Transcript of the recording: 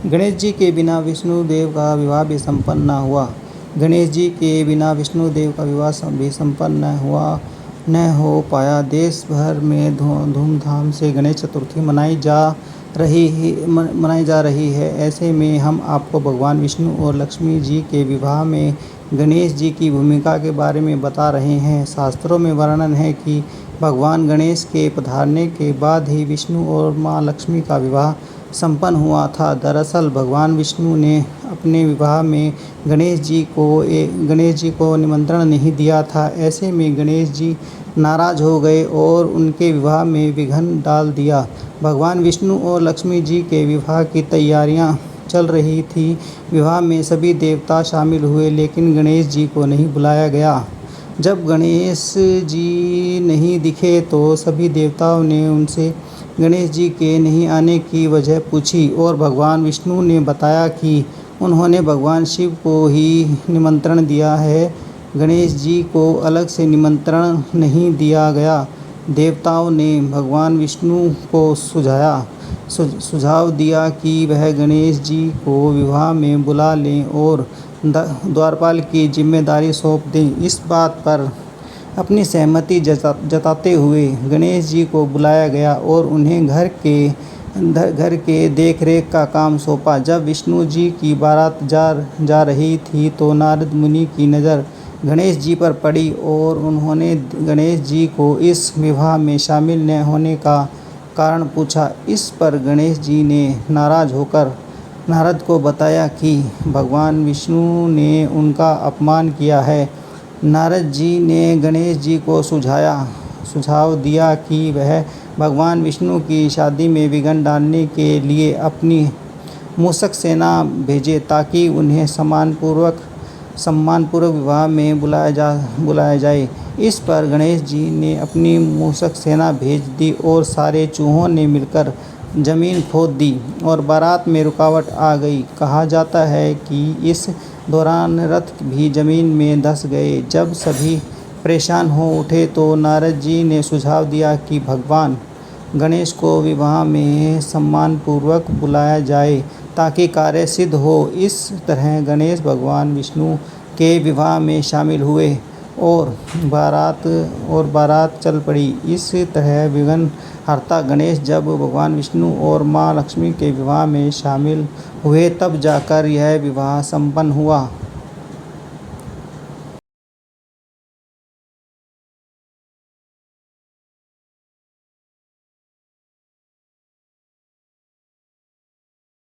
गणेश जी के बिना विष्णुदेव का विवाह भी संपन्न न हुआ। गणेश जी के बिना विष्णुदेव का विवाह भी संपन्न न हो पाया। देश भर में धूमधाम से गणेश चतुर्थी मनाई जा रही है। ऐसे में हम आपको भगवान विष्णु और लक्ष्मी जी के विवाह में गणेश जी की भूमिका के बारे में बता रहे हैं। शास्त्रों में वर्णन है कि भगवान गणेश के पधारने के बाद ही विष्णु और माँ लक्ष्मी का विवाह संपन्न हुआ था। दरअसल भगवान विष्णु ने अपने विवाह में गणेश जी को निमंत्रण नहीं दिया था। ऐसे में गणेश जी नाराज हो गए और उनके विवाह में विघ्न डाल दिया। भगवान विष्णु और लक्ष्मी जी के विवाह की तैयारियां चल रही थी। विवाह में सभी देवता शामिल हुए, लेकिन गणेश जी को नहीं बुलाया गया। जब गणेश जी नहीं दिखे तो सभी देवताओं ने उनसे गणेश जी के नहीं आने की वजह पूछी और भगवान विष्णु ने बताया कि उन्होंने भगवान शिव को ही निमंत्रण दिया है, गणेश जी को अलग से निमंत्रण नहीं दिया गया। देवताओं ने भगवान विष्णु को सुझाव दिया कि वह गणेश जी को विवाह में बुला लें और द्वारपाल की जिम्मेदारी सौंप दें। इस बात पर अपनी सहमति जताते हुए गणेश जी को बुलाया गया और उन्हें घर के देखरेख का काम सौंपा। जब विष्णु जी की बारात जा रही थी तो नारद मुनि की नज़र गणेश जी पर पड़ी और उन्होंने गणेश जी को इस विवाह में शामिल न होने का कारण पूछा। इस पर गणेश जी ने नाराज होकर नारद को बताया कि भगवान विष्णु ने उनका अपमान किया है। नारद जी ने गणेश जी को सुझाव दिया कि वह भगवान विष्णु की शादी में विघ्न डालने के लिए अपनी मूषक सेना भेजे ताकि उन्हें सम्मानपूर्वक विवाह में बुलाया जाए। इस पर गणेश जी ने अपनी मूषक सेना भेज दी और सारे चूहों ने मिलकर जमीन खोद दी और बारात में रुकावट आ गई। कहा जाता है कि इस दौरान रथ भी जमीन में धंस गए। जब सभी परेशान हो उठे तो नारद जी ने सुझाव दिया कि भगवान गणेश को विवाह में सम्मानपूर्वक बुलाया जाए ताकि कार्य सिद्ध हो। इस तरह गणेश भगवान विष्णु के विवाह में शामिल हुए और बारात चल पड़ी। इस तरह विघ्न हर्ता गणेश जब भगवान विष्णु और माँ लक्ष्मी के विवाह में शामिल हुए तब जाकर यह विवाह संपन्न हुआ।